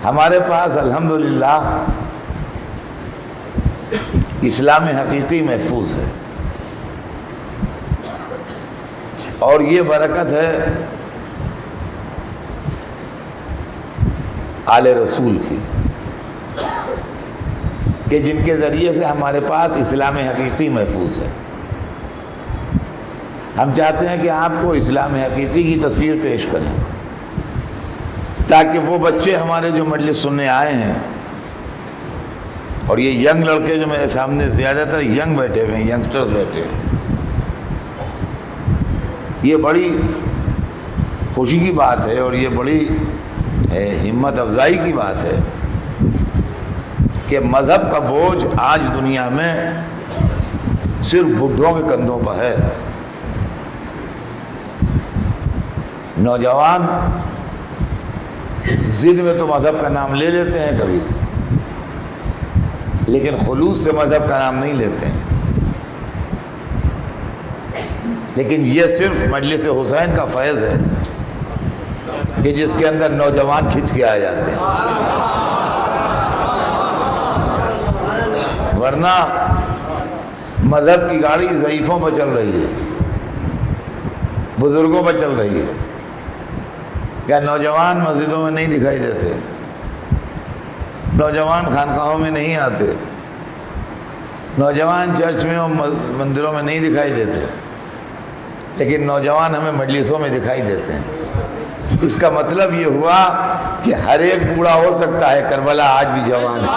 ہمارے پاس الحمدللہ اسلام حقیقی محفوظ ہے، اور یہ برکت ہے آل رسول کی کہ جن کے ذریعے سے ہمارے پاس اسلام حقیقی محفوظ ہے۔ ہم چاہتے ہیں کہ آپ کو اسلام حقیقی کی تصویر پیش کریں تاکہ وہ بچے ہمارے جو مجلس سننے آئے ہیں، اور یہ ینگ لڑکے جو میرے سامنے زیادہ تر ینگ بیٹھے ہوئے ہیں، ینگسٹرز بیٹھے ہیں، یہ بڑی خوشی کی بات ہے اور یہ بڑی ہمت افزائی کی بات ہے کہ مذہب کا بوجھ آج دنیا میں صرف بڈھوں کے کندھوں پر ہے۔ نوجوان ضد میں تو مذہب کا نام لے لیتے ہیں کبھی، لیکن خلوص سے مذہب کا نام نہیں لیتے ہیں۔ لیکن یہ صرف مجلس حسین کا فیض ہے کہ جس کے اندر نوجوان کھنچ کے آ جاتے ہیں، ورنہ مذہب کی گاڑی ضعیفوں پر چل رہی ہے، بزرگوں پر چل رہی ہے۔ کیا نوجوان مسجدوں میں نہیں دکھائی دیتے؟ نوجوان خانقاہوں میں نہیں آتے؟ نوجوان چرچ میں اور مندروں میں نہیں دکھائی دیتے؟ لیکن نوجوان ہمیں مجلسوں میں دکھائی دیتے ہیں۔ اس کا مطلب یہ ہوا کہ ہر ایک بوڑھا ہو سکتا ہے، کربلا آج بھی جوان ہے۔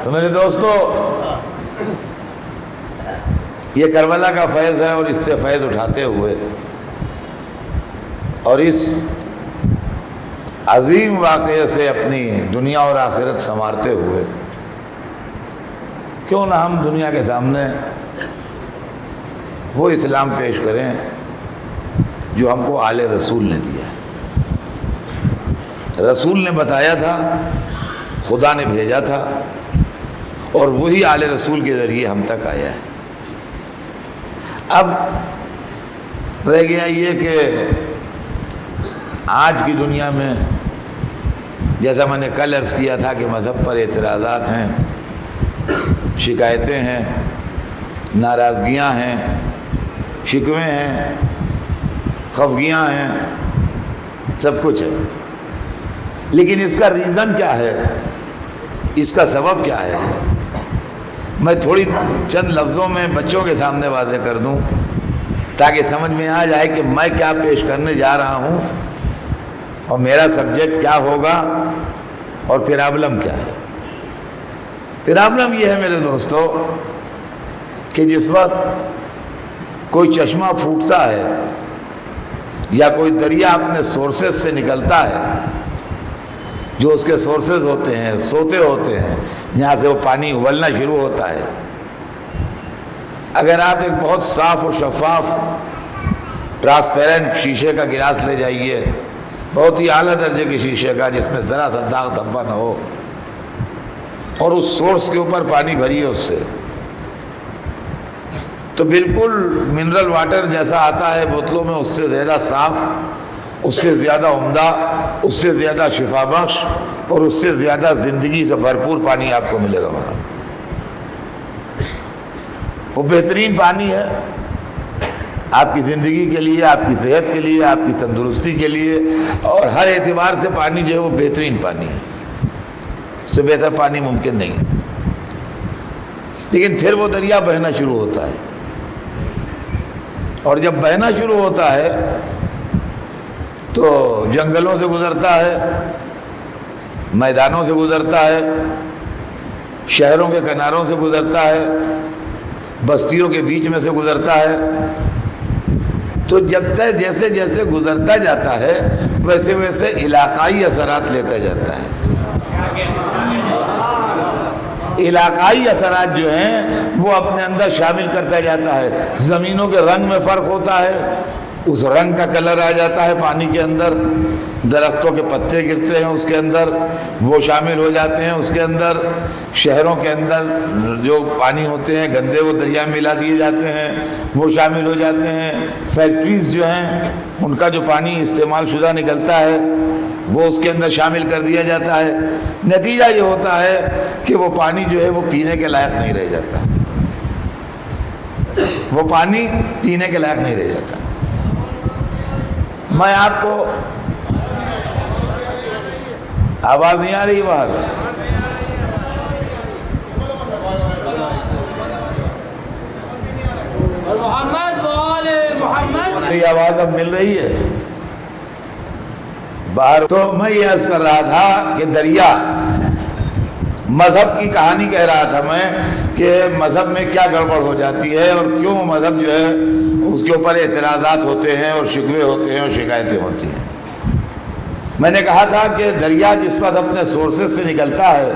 تو میرے دوستو، یہ کربلا کا فیض ہے، اور اس سے فیض اٹھاتے ہوئے اور اس عظیم واقعے سے اپنی دنیا اور آخرت سنوارتے ہوئے کیوں نہ ہم دنیا کے سامنے وہ اسلام پیش کریں جو ہم کو آل رسول نے دیا ہے۔ رسول نے بتایا تھا، خدا نے بھیجا تھا، اور وہی آل رسول کے ذریعے ہم تک آیا ہے۔ اب رہ گیا یہ کہ آج کی دنیا میں، جیسا میں نے کل عرض کیا تھا کہ مذہب پر اعتراضات ہیں، شکایتیں ہیں، ناراضگیاں ہیں، شکوے ہیں، خفگیاں ہیں، سب کچھ ہے، لیکن اس کا ریزن کیا ہے؟ اس کا سبب کیا ہے؟ میں تھوڑی چند لفظوں میں بچوں کے سامنے واضح کر دوں تاکہ سمجھ میں آ جائے کہ میں کیا پیش کرنے جا رہا ہوں اور میرا سبجیکٹ کیا ہوگا اور پرابلم کیا ہے۔ پرابلم یہ ہے میرے دوستو کہ جس وقت کوئی چشمہ پھوٹتا ہے یا کوئی دریا اپنے سورسز سے نکلتا ہے، جو اس کے سورسز ہوتے ہیں، سوتے ہوتے ہیں، جہاں سے وہ پانی ابلنا شروع ہوتا ہے، اگر آپ ایک بہت صاف و شفاف ٹرانسپیرنٹ شیشے کا گلاس لے جائیے، بہت ہی اعلیٰ درجے کے شیشے کا جس میں ذرا سا داغ دھبا نہ ہو، اور اس سورس کے اوپر پانی بھریے اس سے، تو بالکل منرل واٹر جیسا آتا ہے بوتلوں میں، اس سے زیادہ صاف، اس سے زیادہ عمدہ، اس سے زیادہ شفا بخش اور اس سے زیادہ زندگی سے بھرپور پانی آپ کو ملے گا وہاں۔ وہ بہترین پانی ہے آپ کی زندگی کے لیے، آپ کی صحت کے لیے، آپ کی تندرستی کے لیے، اور ہر اعتبار سے پانی جو ہے وہ بہترین پانی ہے، اس سے بہتر پانی ممکن نہیں ہے۔ لیکن پھر وہ دریا بہنا شروع ہوتا ہے، اور جب بہنا شروع ہوتا ہے تو جنگلوں سے گزرتا ہے، میدانوں سے گزرتا ہے، شہروں کے کناروں سے گزرتا ہے، بستیوں کے بیچ میں سے گزرتا ہے، تو جب تک جیسے جیسے گزرتا جاتا ہے ویسے ویسے علاقائی اثرات لیتا جاتا ہے. علاقائی اثرات جو ہیں وہ اپنے اندر شامل کرتا جاتا ہے. زمینوں کے رنگ میں فرق ہوتا ہے، اس رنگ کا کلر آ جاتا ہے پانی کے اندر. درختوں کے پتے گرتے ہیں اس کے اندر، وہ شامل ہو جاتے ہیں اس کے اندر. شہروں کے اندر جو پانی ہوتے ہیں گندے وہ دریا میں ملا دیے جاتے ہیں، وہ شامل ہو جاتے ہیں. فیکٹریز جو ہیں ان کا جو پانی استعمال شدہ نکلتا ہے وہ اس کے اندر شامل کر دیا جاتا ہے. نتیجہ یہ ہوتا ہے کہ وہ پانی جو ہے وہ پینے کے لائق نہیں رہ جاتا. وہ پانی پینے کے لائق نہیں رہ جاتا. میں آپ کو آواز نہیں آ رہی باہر؟ میری آواز اب مل رہی ہے باہر؟ تو میں یہ عرض کر رہا تھا کہ دریا مذہب کی کہانی کہہ رہا تھا میں کہ مذہب میں کیا گڑبڑ ہو جاتی ہے اور کیوں مذہب جو ہے اس کے اوپر اعتراضات ہوتے ہیں اور شکوے ہوتے ہیں اور شکایتیں ہوتی ہیں. میں نے کہا تھا کہ دریا جس وقت اپنے سورسز سے نکلتا ہے،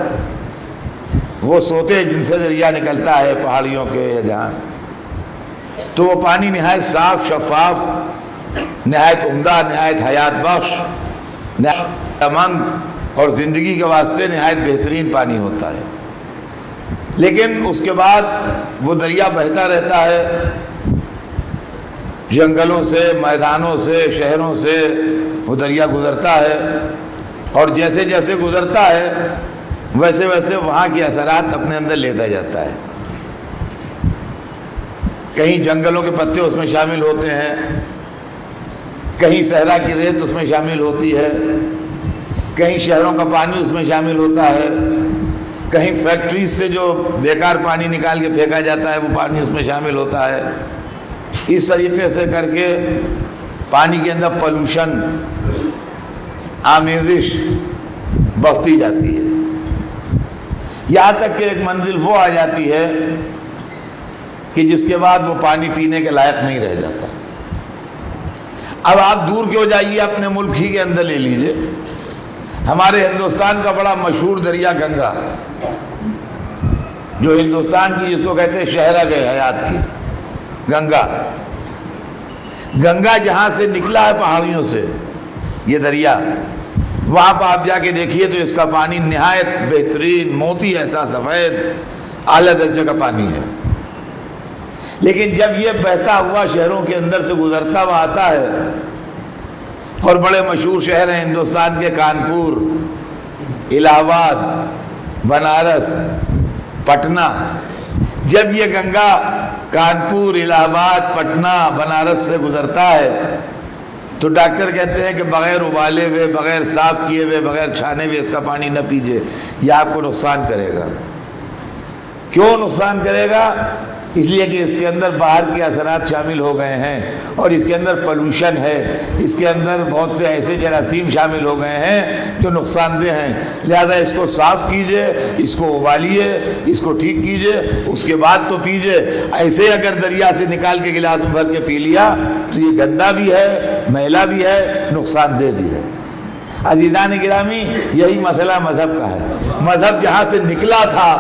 وہ سوتے جن سے دریا نکلتا ہے پہاڑیوں کے یا جہاں، تو وہ پانی نہایت صاف شفاف، نہایت عمدہ، نہایت حیات بخش، نہایت امن اور زندگی کے واسطے نہایت بہترین پانی ہوتا ہے. لیکن اس کے بعد وہ دریا بہتا رہتا ہے، جنگلوں سے، میدانوں سے، شہروں سے وہ دریا گزرتا ہے، اور جیسے جیسے گزرتا ہے ویسے ویسے وہاں کے اثرات اپنے اندر لیتا جاتا ہے. کہیں جنگلوں کے پتے اس میں شامل ہوتے ہیں، کہیں صحرا کی ریت اس میں شامل ہوتی ہے، کہیں شہروں کا پانی اس میں شامل ہوتا ہے، کہیں فیکٹریز سے جو بیکار پانی نکال کے پھینکا جاتا ہے وہ پانی اس میں شامل ہوتا ہے. اس طریقے سے کر کے پانی کے اندر پولوشن، آمیزش بڑھتی جاتی ہے، یہاں تک کہ ایک منزل وہ آ جاتی ہے کہ جس کے بعد وہ پانی پینے کے لائق نہیں رہ جاتا. اب آپ دور کیوں جائیے، اپنے ملک ہی کے اندر لے لیجئے. ہمارے ہندوستان کا بڑا مشہور دریا گنگا، جو ہندوستان کی جس کو کہتے ہیں شہرگ حیات کی گنگا، گنگا جہاں سے نکلا ہے پہاڑیوں سے یہ دریا، وہاں پہ آپ جا کے دیکھیے تو اس کا پانی نہایت بہترین موتی ایسا سفید اعلیٰ درجے کا پانی ہے. لیکن جب یہ بہتا ہوا شہروں کے اندر سے گزرتا ہوا آتا ہے، اور بڑے مشہور شہر ہیں ہندوستان کے، کانپور، الہ آباد، بنارس، پٹنہ، جب یہ گنگا کانپور، الہ آباد، پٹنہ، بنارس سے گزرتا ہے تو ڈاکٹر کہتے ہیں کہ بغیر ابالے ہوئے، بغیر صاف کیے ہوئے، بغیر چھانے ہوئے اس کا پانی نہ پیجیے، یہ آپ کو نقصان کرے گا. کیوں نقصان کرے گا؟ اس لیے کہ اس کے اندر باہر کے اثرات شامل ہو گئے ہیں، اور اس کے اندر پولوشن ہے، اس کے اندر بہت سے ایسے جراثیم شامل ہو گئے ہیں جو نقصان دہ ہیں. لہذا اس کو صاف کیجئے، اس کو ابالیے، اس کو ٹھیک کیجئے، اس کے بعد تو پیجئے. ایسے ہی اگر دریا سے نکال کے گلاس میں بھر کے پی لیا تو یہ گندا بھی ہے، میلا بھی ہے، نقصان دہ بھی ہے. عزیزان گرامی، یہی مسئلہ مذہب کا ہے. مذہب جہاں سے نکلا تھا،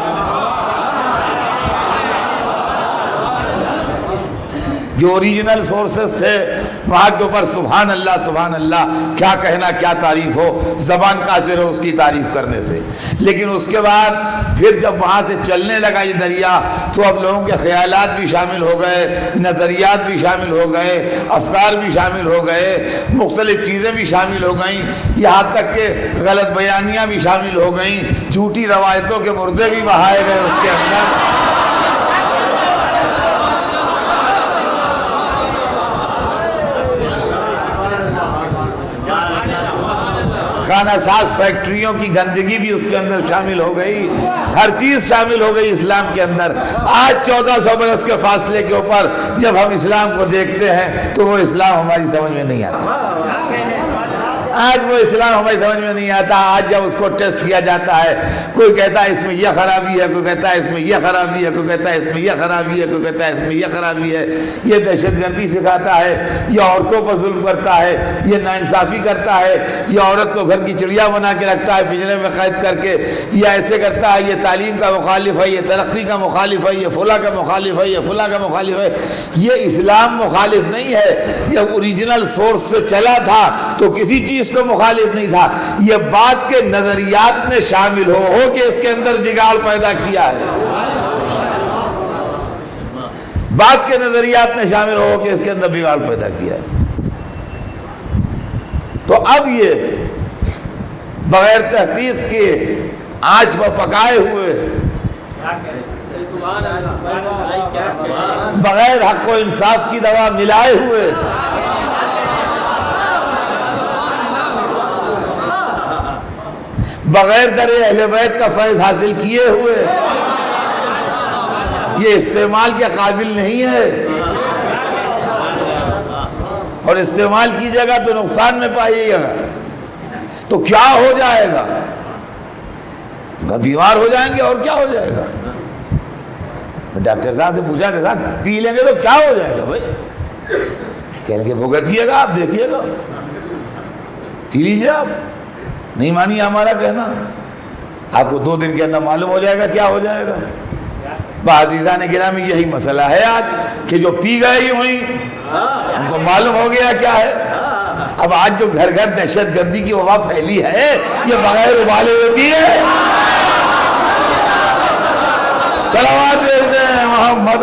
جو اوریجنل سورسز تھے، وہاں کے اوپر سبحان اللہ سبحان اللہ کیا کہنا، کیا تعریف ہو، زبان قاصر ہو اس کی تعریف کرنے سے. لیکن اس کے بعد پھر جب وہاں سے چلنے لگا یہ دریا تو اب لوگوں کے خیالات بھی شامل ہو گئے، نظریات بھی شامل ہو گئے، افکار بھی شامل ہو گئے، مختلف چیزیں بھی شامل ہو گئیں، یہاں تک کہ غلط بیانیاں بھی شامل ہو گئیں، جھوٹی روایتوں کے مردے بھی بہائے گئے اس کے اندر. خانہ ساز فیکٹریوں کی گندگی بھی اس کے اندر شامل ہو گئی، ہر چیز شامل ہو گئی اسلام کے اندر. آج 1400 برس کے فاصلے کے اوپر جب ہم اسلام کو دیکھتے ہیں تو وہ اسلام ہماری سمجھ میں نہیں آتا. آج وہ اسلام ہمیں سمجھ میں نہیں آتا. آج جب اس کو ٹیسٹ کیا جاتا ہے, کوئی کہتا ہے اس میں یہ خرابی ہے, کوئی کہتا ہے اس میں یہ خرابی ہے, کوئی کہتا ہے اس میں یہ خرابی ہے, کوئی کہتا ہے اس میں یہ خرابی ہے. یہ دہشت گردی سکھاتا ہے, یہ عورتوں پر ظلم کرتا ہے, یہ ناانصافی کرتا ہے, یہ عورت کو گھر کی چڑیا بنا کے رکھتا ہے پنجرے میں قید کر کے, یہ ایسے کرتا ہے, یہ تعلیم کا مخالف ہے, یہ ترقی کا مخالف ہے, یہ فلاں کا مخالف ہے, یہ فلاں کا مخالف ہے. یہ اسلام مخالف نہیں ہے, یہ اوریجنل سورس سے چلا تھا تو کسی چیز کو مخالف نہیں تھا. یہ بات کے نظریات میں شامل ہو کہ اس کے اندر بگاڑ پیدا کیا ہے, بات کے نظریات میں شامل ہو کہ اس کے اندر بگاڑ پیدا کیا ہے. تو اب یہ بغیر تحقیق کے آنچ پر پکائے ہوئے, بغیر حق و انصاف کی دوا ملائے ہوئے, بغیر در اہل بیت کا فیض حاصل کیے ہوئے یہ استعمال کے قابل نہیں ہے, اور استعمال کیجیے گا تو نقصان میں پائیے گا. تو کیا ہو جائے گا؟ بیمار ہو جائیں گے, اور کیا ہو جائے گا؟ ڈاکٹر صاحب سے پوچھا کہ صاحب پی لیں گے تو کیا ہو جائے گا بھائی؟ کہنے کہ بھگتیے گا, آپ دیکھیے گا, پی لیجیے. آپ نہیں مانی ہمارا کہنا, آپ کو 2 دن کے اندر معلوم ہو جائے گا کیا ہو جائے گا. عزیزان گرامی یہی مسئلہ ہے آج کہ جو پی گئے ہی ہوئی ان کو معلوم ہو گیا کیا ہے. اب آج جو گھر گھر دہشت گردی کی وبا پھیلی ہے یہ بغیر ابالے ہوئے پیے. صلوات بھیجتے ہیں محمد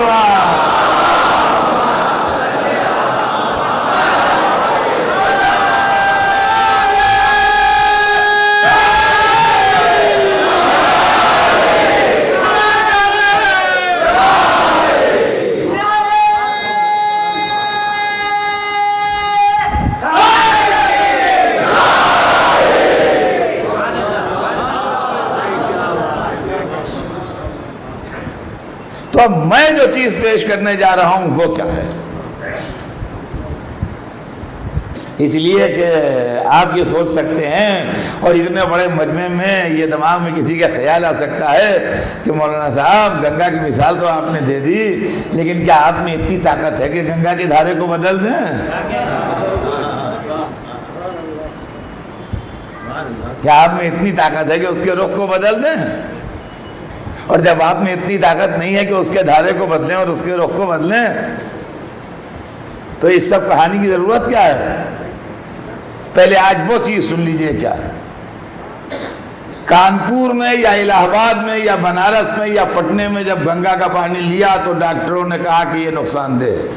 تو اب میں جو چیز پیش کرنے جا رہا ہوں وہ کیا ہے. اس لیے کہ آپ یہ سوچ سکتے ہیں اور اتنے بڑے مجمع میں یہ دماغ میں کسی کا خیال آ سکتا ہے کہ مولانا صاحب گنگا کی مثال تو آپ نے دے دی, لیکن کیا آپ میں اتنی طاقت ہے کہ گنگا کے دھارے کو بدل دیں؟ کیا آپ میں اتنی طاقت ہے کہ اس کے رخ کو بدل دیں؟ اور جب آپ میں اتنی طاقت نہیں ہے کہ اس کے دھارے کو بدلیں اور اس کے رخ کو بدلیں تو اس سب کہانی کی ضرورت کیا ہے؟ پہلے آج وہ چیز سن لیجئے. کیا کانپور میں یا الہ آباد میں یا بنارس میں یا پٹنے میں جب گنگا کا پانی لیا تو ڈاکٹروں نے کہا کہ یہ نقصان دہ ہے,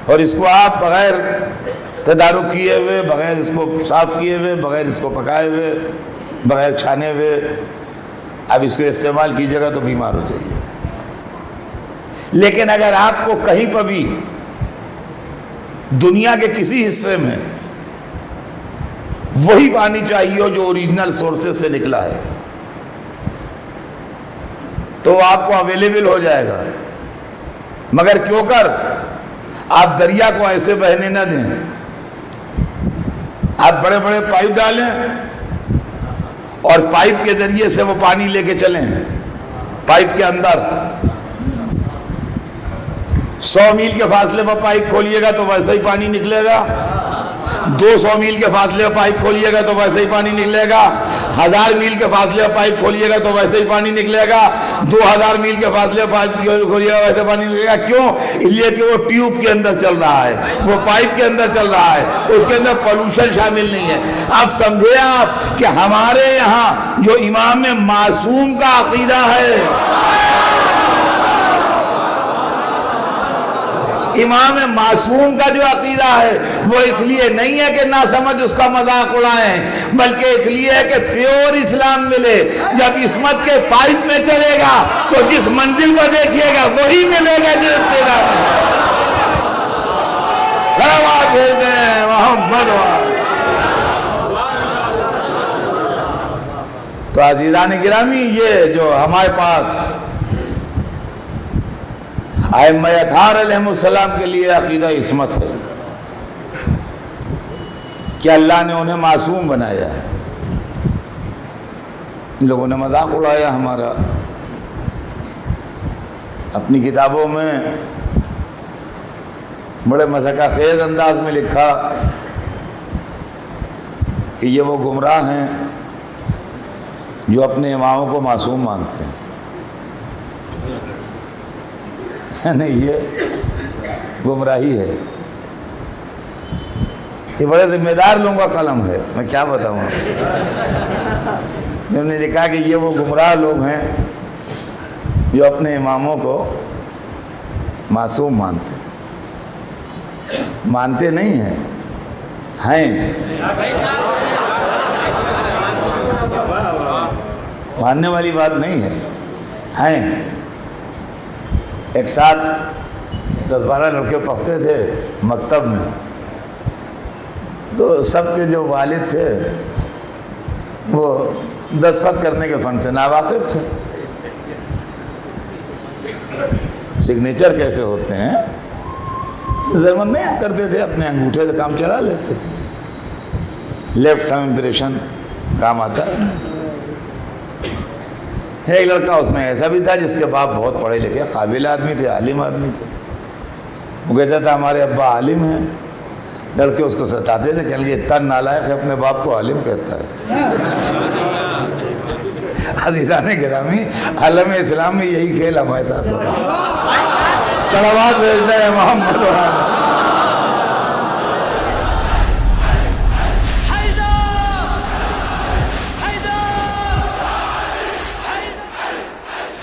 اور اس کو آپ بغیر تدارک کیے ہوئے, بغیر اس کو صاف کیے ہوئے, بغیر اس کو پکائے ہوئے, بغیر چھانے ہوئے اب اس کو استعمال کیجیے گا تو بیمار ہو جائیے. لیکن اگر آپ کو کہیں پر بھی دنیا کے کسی حصے میں وہی پانی چاہیے جو اوریجنل سورسز سے نکلا ہے تو آپ کو اویلیبل ہو جائے گا, مگر کیوں کر آپ دریا کو ایسے بہنے نہ دیں. آپ بڑے بڑے پائپ ڈالیں اور پائپ کے ذریعے سے وہ پانی لے کے چلیں. پائپ کے اندر 100 میل کے فاصلے پر پائپ کھولیے گا تو ویسے ہی پانی نکلے گا, 200 میل کے فاصلے پر پائپ کھولیے گا تو ویسے ہی پانی نکلے گا, 1000 میل کے فاصلے پر پائپ کھولیے گا تو ویسے ہی پانی نکلے گا, 2000 میل کے فاصلے پر پائپ کھولیے گا ویسے پانی نکلے گا. کیوں؟ اس لیے کہ وہ ٹیوب کے اندر چل رہا ہے, وہ پائپ کے اندر چل رہا ہے, اس کے اندر پولوشن شامل نہیں ہے. آپ سمجھے آپ کہ ہمارے یہاں جو امام معصوم کا عقیدہ ہے, امام معصوم کا جو عقیدہ ہے وہ اس لیے نہیں ہے کہ نہ سمجھ اس کا مذاق اڑائیں, بلکہ اس لیے ہے کہ پیور اسلام ملے. جب عصمت کے پائپ میں چلے گا تو جس منزل کو دیکھیے گا وہی ملے گا جو استعداد ہے. محمد تو عزیزان گرامی یہ جو ہمارے پاس ائمہ اطہار علیہ السلام کے لیے عقیدہ عصمت ہے, کہ اللہ نے انہیں معصوم بنایا ہے. لوگوں نے مذاق اڑایا ہمارا. اپنی کتابوں میں بڑے مضحکہ خیز انداز میں لکھا کہ یہ وہ گمراہ ہیں جو اپنے اماموں کو معصوم مانتے ہیں. نہیں، یہ گمراہی ہے. یہ بڑے ذمہ دار لوگوں کا قلم ہے، میں کیا بتاؤں. انہوں نے لکھا کہ یہ وہ گمراہ لوگ ہیں جو اپنے اماموں کو معصوم مانتے ہیں. مانتے نہیں ہیں، ہیں. ماننے والی بات نہیں ہے، ہیں. ایک ساتھ 10-12 لڑکے پڑھتے تھے مکتب میں، تو سب کے جو والد تھے وہ دستخط کرنے کے فن سے ناواقف تھے. سگنیچر کیسے ہوتے ہیں ضرورت نہیں کرتے تھے، اپنے انگوٹھے سے کام چلا لیتے تھے. لیفٹ تھم امپریشن کام آتا ہے. ایک لڑکا اس میں ایسا بھی تھا جس کے باپ بہت پڑھے لکھے قابل آدمی تھے، عالم آدمی تھے. وہ کہتا تھا ہمارے ابا عالم ہیں. لڑکے اس کو ستاتے تھے، کہنے لگے اتنا نالائق ہے اپنے باپ کو عالم کہتا ہے. عزیزان گرامی، عالم اسلام میں یہی کھیل ہمارے ساتھ ہو رہا ہے. صلوات بھیجتے ہیں محمد.